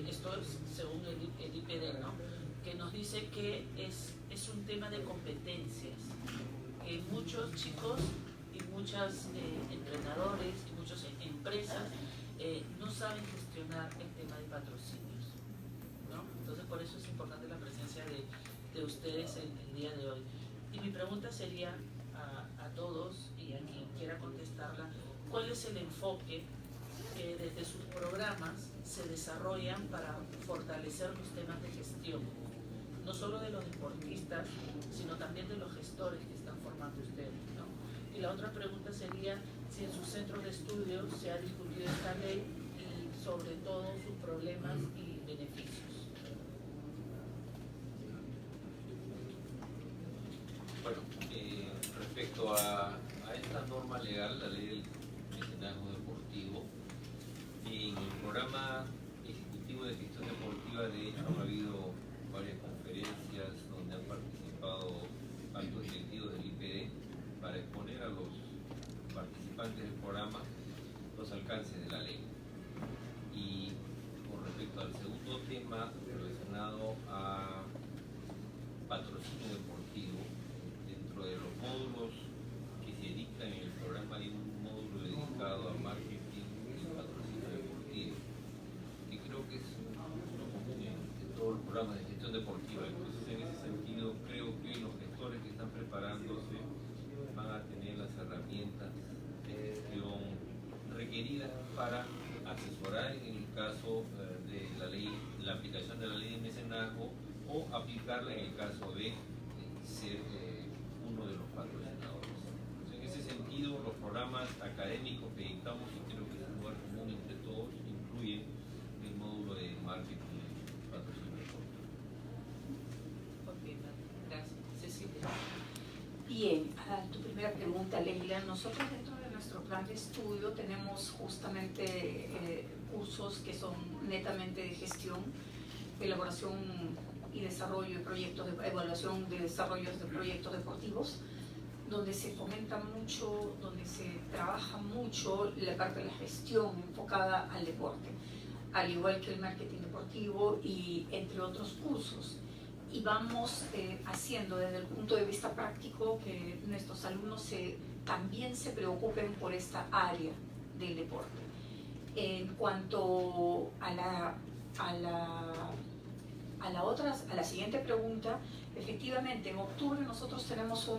esto es según el IPD, ¿no?, que nos dice que es un tema de competencias, que muchos chicos y muchos entrenadores y muchas empresas no saben gestionar el tema de patrocinios, ¿no? Entonces por eso es importante la presencia de ustedes el día de hoy. Y mi pregunta sería a todos y a quien quiera contestarla, ¿cuál es el enfoque que desde sus programas se desarrollan para fortalecer los temas de gestión? No solo de los deportistas, sino también de los gestores que están formando ustedes, ¿no? Y la otra pregunta sería si en sus centros de estudio se ha discutido esta ley y sobre todo sus problemas y beneficios. Bueno, respecto a esta norma legal, la ley del mecenazgo deportivo, en el programa ejecutivo de gestión deportiva, de hecho, ha habido varias conferencias donde han participado altos directivos del IPD para exponer a los participantes del programa los alcances de la ley. Y con respecto al segundo tema relacionado a patrocinio deportivo, dentro de los módulos que se dictan en el programa hay un módulo dedicado a marketing y patrocinio deportivo, que creo que es lo común en todos los programas de gestión deportiva. Entonces, en ese sentido, creo que los gestores que están preparándose van a tener las herramientas de gestión requeridas para asesorar en el caso de la ley, la aplicación de la ley de mecenazgo, o aplicarla en el caso de ser uno de los patrocinadores. Entonces, en ese sentido, los programas académicos que dictamos, y creo que es un lugar común entre todos, incluyen el módulo de marketing y patrocinio deportivo. Ok, gracias. Cecilia. Bien, a tu primera pregunta, Leila, nosotros dentro de nuestro plan de estudio tenemos justamente cursos que son netamente de gestión, elaboración y desarrollo de proyectos, de evaluación de desarrollos de proyectos deportivos, donde se fomenta mucho, donde se trabaja mucho la parte de la gestión enfocada al deporte, al igual que el marketing deportivo y entre otros cursos. Y vamos haciendo desde el punto de vista práctico que nuestros alumnos también se preocupen por esta área del deporte. En cuanto a la siguiente pregunta, efectivamente en octubre nosotros tenemos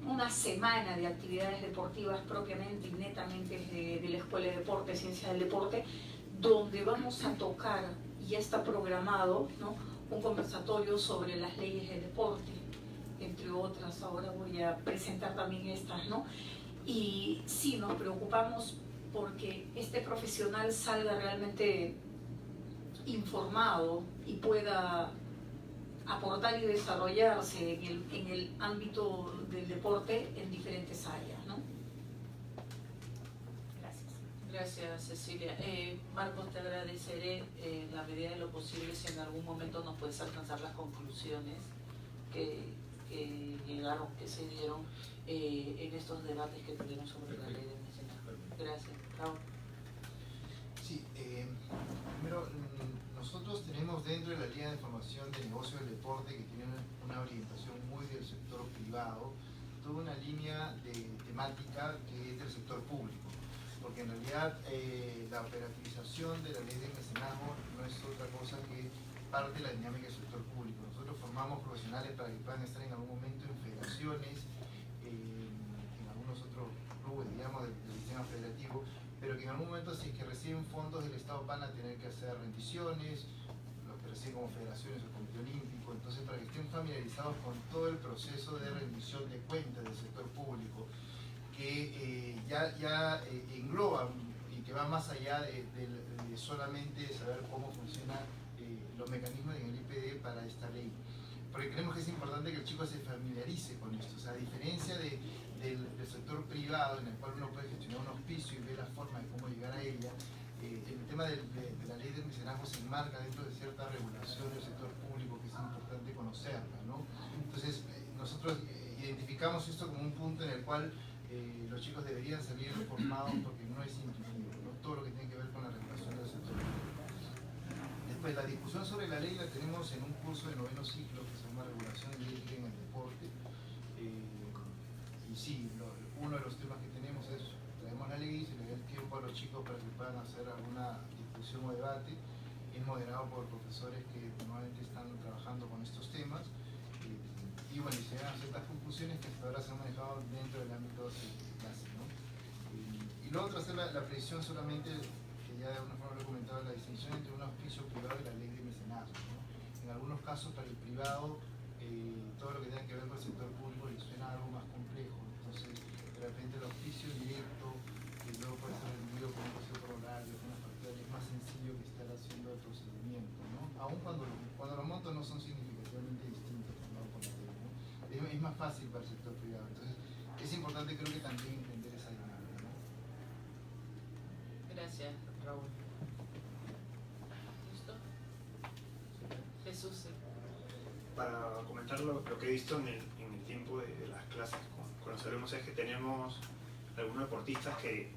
una semana de actividades deportivas propiamente y netamente de la Escuela de Deporte, Ciencia del Deporte, donde vamos a tocar, ya está programado, ¿no?, un conversatorio sobre las leyes del deporte, entre otras. Ahora voy a presentar también estas, ¿no? Y sí, nos preocupamos porque este profesional salga realmente informado y pueda aportar y desarrollarse en el ámbito del deporte en diferentes áreas, ¿no? Gracias. Gracias, Cecilia. Marcos, te agradeceré en la medida de lo posible si en algún momento nos puedes alcanzar las conclusiones que llegaron, que se dieron en estos debates que tuvimos sobre la ley de mecenazgo. Gracias. Raúl. Sí, primero, nosotros tenemos dentro de la línea de formación de negocios del deporte, que tiene una orientación muy del sector privado, toda una línea de temática que es del sector público, porque en realidad la operativización de la ley de mecenazgo no es otra cosa que parte de la dinámica del sector público. Nosotros formamos profesionales para que puedan estar en algún momento en federaciones, en algunos otros clubes, digamos, del sistema federativo, pero que en algún momento, si es que reciben fondos del Estado, van a tener que hacer rendiciones, los que reciben como federaciones o comité olímpico. Entonces, para que estén familiarizados con todo el proceso de rendición de cuentas del sector público, que ya engloba y que va más allá de solamente saber cómo funcionan los mecanismos en el IPD para esta ley. Porque creemos que es importante que el chico se familiarice con esto. O sea, a diferencia del sector privado, en el cual uno puede gestionar un auspicio y ver la forma de cómo llegar a ella, el tema de la ley del mecenazgo se enmarca dentro de cierta regulación del sector público que es importante conocerla, ¿no? Entonces, nosotros identificamos esto como un punto en el cual los chicos deberían salir informados, porque no es intuitivo, ¿no? Todo lo que tiene que ver con la regulación del sector público. pues la discusión sobre la ley la tenemos en un curso de 9º ciclo que se llama Regulación y Ética en el Deporte. Y sí, uno de los temas que tenemos es, traemos la ley, se le da el tiempo a los chicos para que puedan hacer alguna discusión o debate. Es moderado por profesores que normalmente están trabajando con estos temas. Y bueno, y se dan ciertas conclusiones que hasta ahora se han manejado dentro del ámbito de clase, ¿no? Y lo otro, hacer la precisión solamente, que ya de alguna forma lo he comentado, la distinción entre un auspicio privado y la ley de mecenazgo, ¿no? En algunos casos, para el privado, todo lo que tenga que ver con el sector público le suena algo más complejo. Entonces, de repente el auspicio directo, que luego puede ser rendido con un proceso prorrogario, con una factura, es más sencillo que estar haciendo el procedimiento, ¿no? Aun cuando los montos no son significativamente distintos, ¿no? Por la ley, ¿no? Es más fácil para el sector privado. Entonces, es importante, creo que también entender esa dinámica, ¿no? Gracias, Raúl. ¿Listo? Jesús, sí. Para comentar lo que he visto en el tiempo de las clases con los alumnos es que tenemos algunos deportistas que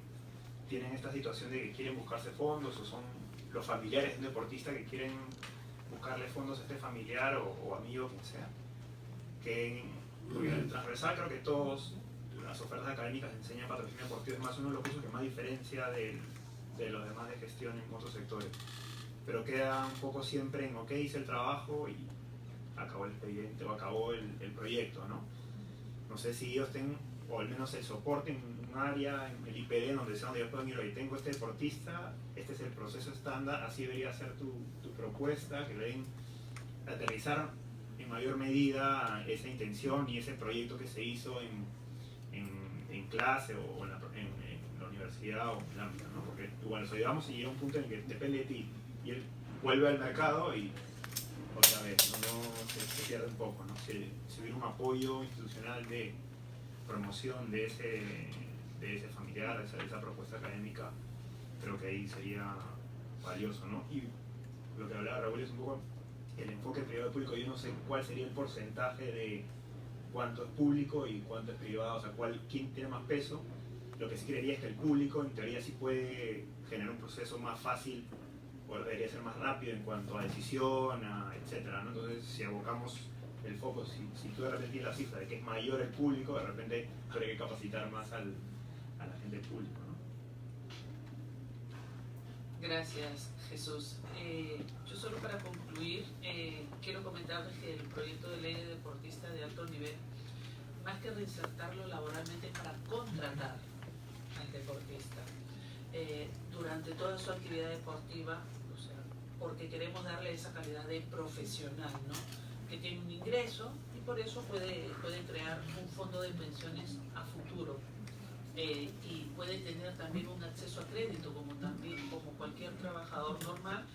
tienen esta situación de que quieren buscarse fondos, o son los familiares de un deportista que quieren buscarle fondos a este familiar o amigo, quien sea. Porque en el transversal creo que todas las ofertas académicas enseñan patrocinio deportivo, es más uno de los cursos que más diferencia de los demás de gestión en otros sectores. Pero queda un poco siempre en, ok, hice el trabajo y acabó el expediente o acabó el proyecto, ¿no? No sé si ellos tengan, o al menos el soporte en un área, en el IPD, donde sea donde yo puedo ir, oye, tengo este deportista, este es el proceso estándar, así debería ser tu propuesta, que le den aterrizar en mayor medida esa intención y ese proyecto que se hizo en clase o en la universidad o en el ámbito, ¿no? Porque igual nos ayudamos y llega un punto en el que depende de ti y él vuelve al mercado y otra vez se pierde un poco, ¿no? Si hubiera un apoyo institucional de promoción de ese familiar, de esa propuesta académica, creo que ahí sería valioso, ¿no? Y lo que hablaba Raúl es un poco el enfoque privado y público. Yo no sé cuál sería el porcentaje de cuánto es público y cuánto es privado, o sea, quién tiene más peso. Lo que sí creería es que el público en teoría sí puede generar un proceso más fácil, o debería ser más rápido en cuanto a decisión, etcétera, ¿no? Entonces, si abocamos el foco, si tú de repente tienes la cifra de que es mayor el público, de repente habría que capacitar más a la gente pública, ¿no? Gracias, Jesús. Yo solo para concluir, quiero comentarles que el proyecto de ley de deportista de alto nivel, más que reinsertarlo laboralmente, es para contratar al deportista durante toda su actividad deportiva, o sea, porque queremos darle esa calidad de profesional, ¿no? Que tiene un ingreso y por eso puede crear un fondo de pensiones a futuro. Y puede tener también un acceso a crédito como cualquier trabajador normal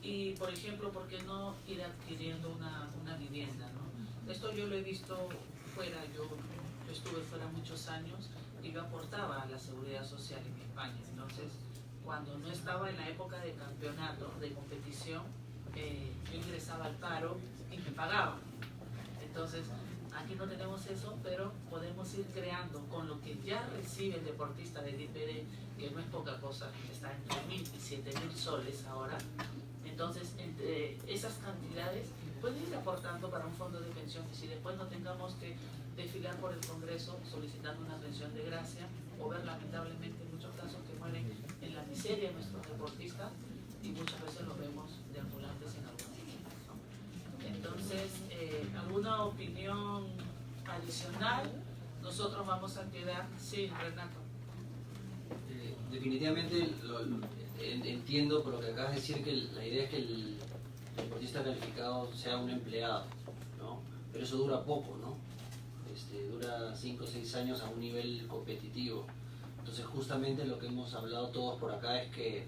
y, por ejemplo, ¿por qué no ir adquiriendo una vivienda, ¿no? Esto yo lo he visto fuera, yo estuve fuera muchos años y yo aportaba a la seguridad social en España. Entonces, cuando no estaba en la época de campeonato, de competición, yo ingresaba al paro y me pagaban. Entonces, aquí no tenemos eso, pero podemos ir creando con lo que ya recibe el deportista del IPD, que no es poca cosa, está entre 1.000 y 7.000 soles ahora. Entonces, entre esas cantidades, puede ir aportando para un fondo de pensiones y después no tengamos que desfilar por el Congreso solicitando una pensión de gracia o ver lamentablemente muchos casos que mueren en la miseria de nuestros deportistas y muchas veces los vemos de ambulantes en algunos sitios, ¿no? Entonces, ¿alguna opinión adicional? Nosotros vamos a quedar... Sí, Renato. Definitivamente entiendo por lo que acabas de decir que la idea es que el deportista calificado sea un empleado, ¿no? Pero eso dura poco, ¿no? Dura 5 o 6 años a un nivel competitivo. Entonces justamente lo que hemos hablado todos por acá es que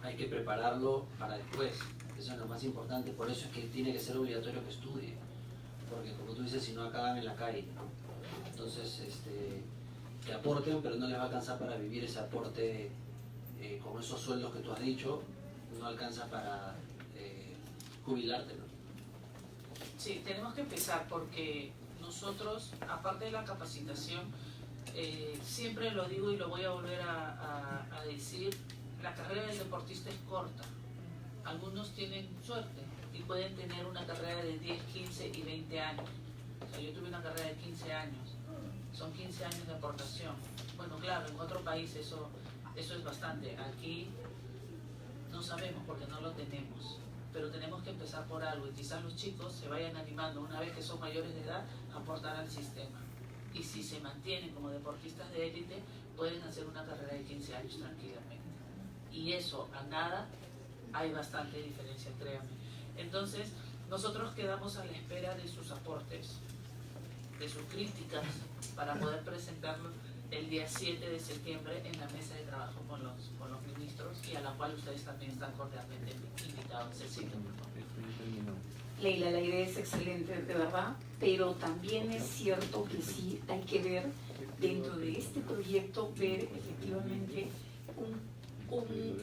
hay que prepararlo para después. Eso es lo más importante, por eso es que tiene que ser obligatorio que estudie. Porque como tú dices, si no acaban en la calle, ¿no? Entonces, que aporten, pero no les va a alcanzar para vivir ese aporte con esos sueldos que tú has dicho, no alcanza para jubilarte, ¿no? Sí, tenemos que empezar porque nosotros, aparte de la capacitación, siempre lo digo y lo voy a volver a decir, la carrera del deportista es corta. Algunos algunos tienen suerte y pueden tener una carrera de 10, 15 y 20 años. O sea, yo tuve una carrera de 15 años, son 15 años de aportación. Bueno, claro, en otro país eso es bastante. Aquí no sabemos porque no lo tenemos, pero tenemos que empezar por algo y quizás los chicos se vayan animando una vez que son mayores de edad a aportar al sistema. Y si se mantienen como deportistas de élite, pueden hacer una carrera de 15 años tranquilamente. Y eso, a nada, hay bastante diferencia, créanme. Entonces, nosotros quedamos a la espera de sus aportes, de sus críticas, para poder presentarlo el día 7 de septiembre en la mesa de trabajo con los ministros, y a la cual ustedes también están cordialmente invitados. Cecilia, por favor. Leila, la idea es excelente, de verdad, pero también es cierto que sí hay que ver dentro de este proyecto, ver efectivamente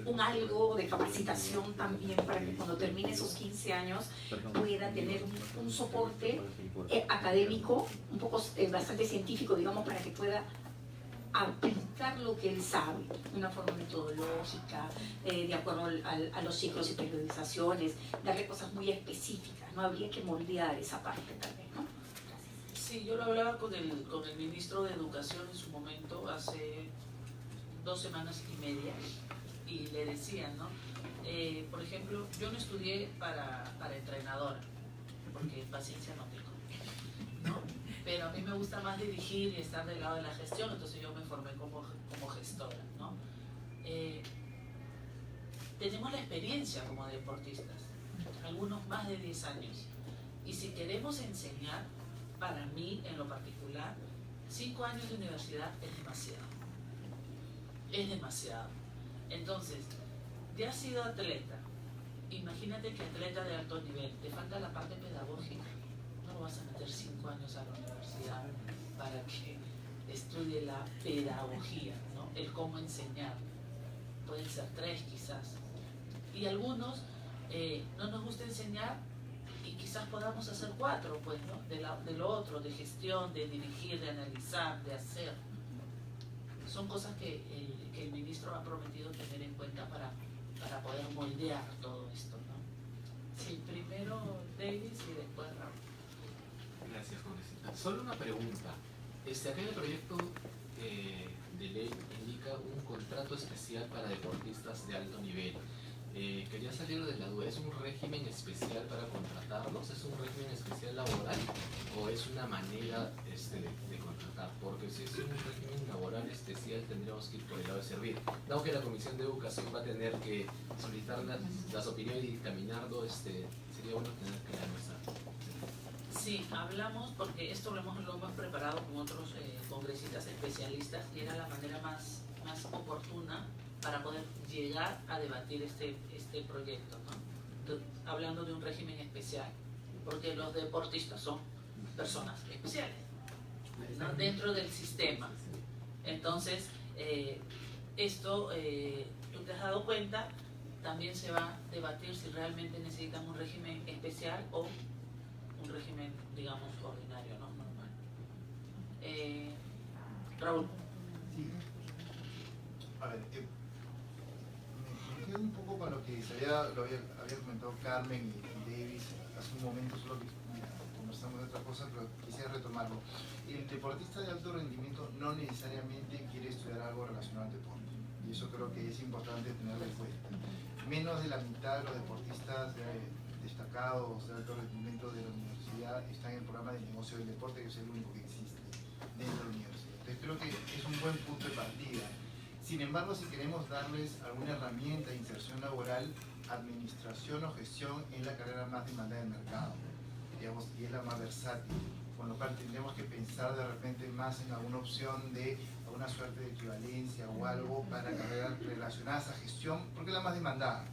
un algo de capacitación también para que cuando termine esos 15 años pueda tener un soporte académico, un poco bastante científico, digamos, para que pueda aplicar lo que él sabe de una forma metodológica, de acuerdo a los ciclos y periodizaciones, darle cosas muy específicas, ¿no? Habría que moldear esa parte también, ¿no? Gracias. Sí, yo lo hablaba con el ministro de Educación en su momento, hace 2 semanas y media, y le decía, ¿no? Por ejemplo, yo no estudié para entrenadora, porque paciencia no tengo, ¿no? Pero a mí me gusta más dirigir y estar del lado de la gestión, entonces yo me formé como gestora, ¿no? Tenemos la experiencia como deportistas, algunos más de 10 años, y si queremos enseñar, para mí en lo particular, 5 años de universidad es demasiado. Es demasiado. Entonces, ya has sido atleta, imagínate que atleta de alto nivel, te falta la parte pedagógica, no vas a meter 5 años a la universidad para que estudie la pedagogía, ¿no? El cómo enseñar. Pueden ser 3 quizás. Y algunos no nos gusta enseñar y quizás podamos hacer 4, pues, ¿no? De lo otro, de gestión, de dirigir, de analizar, de hacer. Son cosas que el ministro ha prometido tener en cuenta para poder moldear todo esto, ¿no? Sí, primero Davis y después Raúl. Gracias, congresista. Solo una pregunta. Acá en el proyecto de ley indica un contrato especial para deportistas de alto nivel. Quería salir de la duda, ¿es un régimen especial para contratarlos? ¿Es un régimen especial laboral? ¿O es una manera de contratar? Porque si es un régimen laboral especial tendríamos que ir por el lado de servir. Dado que la Comisión de Educación va a tener que solicitar las opiniones y dictaminarlo, sería bueno tener claro esa. Sí, hablamos porque esto lo hemos preparado con otros congresistas especialistas y era la manera más oportuna para poder llegar a debatir este proyecto, ¿no? Hablando de un régimen especial, porque los deportistas son personas especiales, ¿no? Dentro del sistema. Entonces, esto, tú te has dado cuenta, también se va a debatir si realmente necesitan un régimen especial o un régimen, digamos, ordinario, ¿no? Normal. Raúl. Sí. A ver, me quedo un poco con lo que lo había comentado Carmen y Davis hace un momento, solo que conversamos de otra cosa, pero quisiera retomarlo. El deportista de alto rendimiento no necesariamente quiere estudiar algo relacionado al deporte, y eso creo que es importante tenerlo en cuenta. Menos de la mitad de los deportistas destacados de alto rendimiento de la universidad están en el programa de negocio del deporte, que es el único que existe dentro de la universidad. Entonces creo que es un buen punto de partida. Sin embargo, si queremos darles alguna herramienta de inserción laboral, administración o gestión es la carrera más demandada del mercado, digamos, y es la más versátil, con lo cual tendríamos que pensar de repente más en alguna opción de alguna suerte de equivalencia o algo para carreras relacionadas a gestión, porque es la más demandada,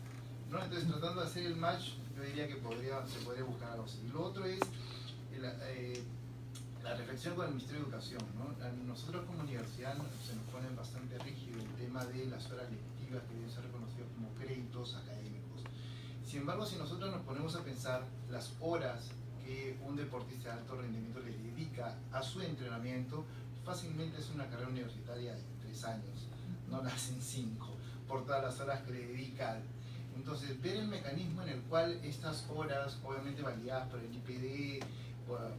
¿no? Entonces, tratando de hacer el match, yo diría que se podría buscar algo así. Y lo otro es la reflexión con el Ministerio de Educación, ¿no? Nosotros como universidad se nos pone bastante rígido el tema de las horas lectivas que deben ser reconocidas como créditos académicos. Sin embargo, si nosotros nos ponemos a pensar las horas que un deportista de alto rendimiento le dedica a su entrenamiento, fácilmente es una carrera universitaria de 3 años, no la hacen 5, por todas las horas que le dedican. Entonces, ver el mecanismo en el cual estas horas, obviamente validadas por el IPD,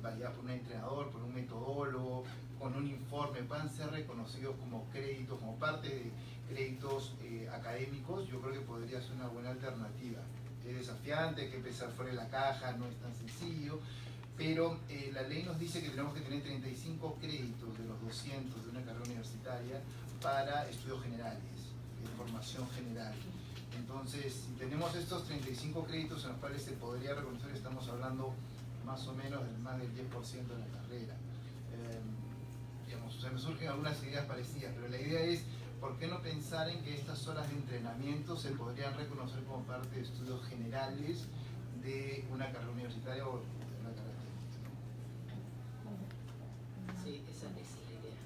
validadas por un entrenador, por un metodólogo, con un informe, puedan ser reconocidos como créditos, como parte de créditos académicos, yo creo que podría ser una buena alternativa. Es desafiante, hay que pensar fuera de la caja, no es tan sencillo, pero la ley nos dice que tenemos que tener 35 créditos de los 200 de una carrera universitaria para estudios generales, formación general. Entonces, si tenemos estos 35 créditos en los cuales se podría reconocer, estamos hablando más o menos del más del 10% de la carrera. Digamos, o sea, me surgen algunas ideas parecidas, pero la idea es, ¿por qué no pensar en que estas horas de entrenamiento se podrían reconocer como parte de estudios generales de una carrera universitaria o de una carrera técnica? Sí, esa es la idea.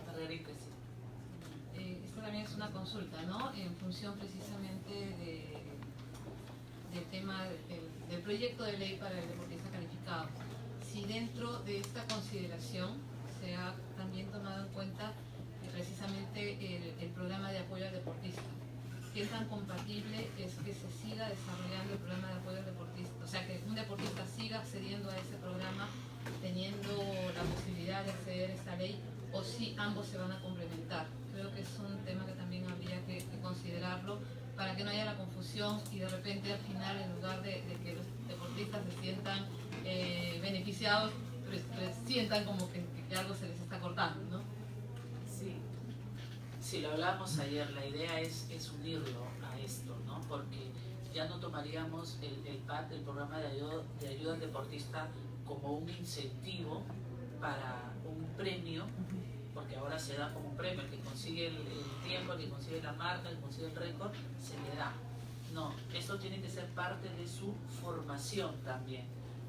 Margarita, sí. Esta también es una consulta, ¿no? En función precisamente del tema del proyecto de ley para el deportista calificado. Si dentro de esta consideración se ha también tomado en cuenta precisamente el programa de apoyo al deportista. ¿Qué tan compatible es que se siga desarrollando el programa de apoyo al deportista? O sea, que un deportista siga accediendo a ese programa teniendo la posibilidad de acceder a esta ley, o si ambos se van a complementar. Creo que es un tema que también habría que considerarlo para que no haya la confusión y de repente al final, en lugar de que los deportistas se sientan beneficiados, sientan como que algo se les está cortando, ¿no? Sí. Sí, lo hablamos ayer, la idea es unirlo a esto, ¿no? Porque ya no tomaríamos el PAD, el programa de ayuda al deportista, como un incentivo para un premio, porque ahora se da como un premio, el que consigue el tiempo, el que consigue la marca, el que consigue el récord, se le da. No, esto tiene que ser parte de su formación también,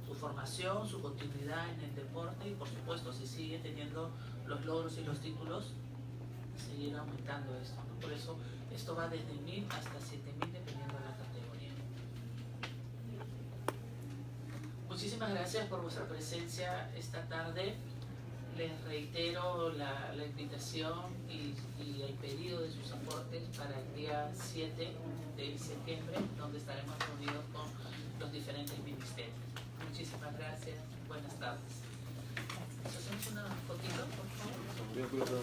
su formación, su continuidad en el deporte, y por supuesto, si sigue teniendo los logros y los títulos, seguir aumentando esto, ¿no? Por eso esto va desde 1000 hasta 7000 dependiendo de la categoría. Muchísimas gracias por vuestra presencia esta tarde. Les reitero la invitación y el pedido de sus aportes para el día 7 de septiembre, donde estaremos reunidos con los diferentes ministerios. Muchísimas gracias. Buenas tardes. ¿Hacemos una fotito, por favor?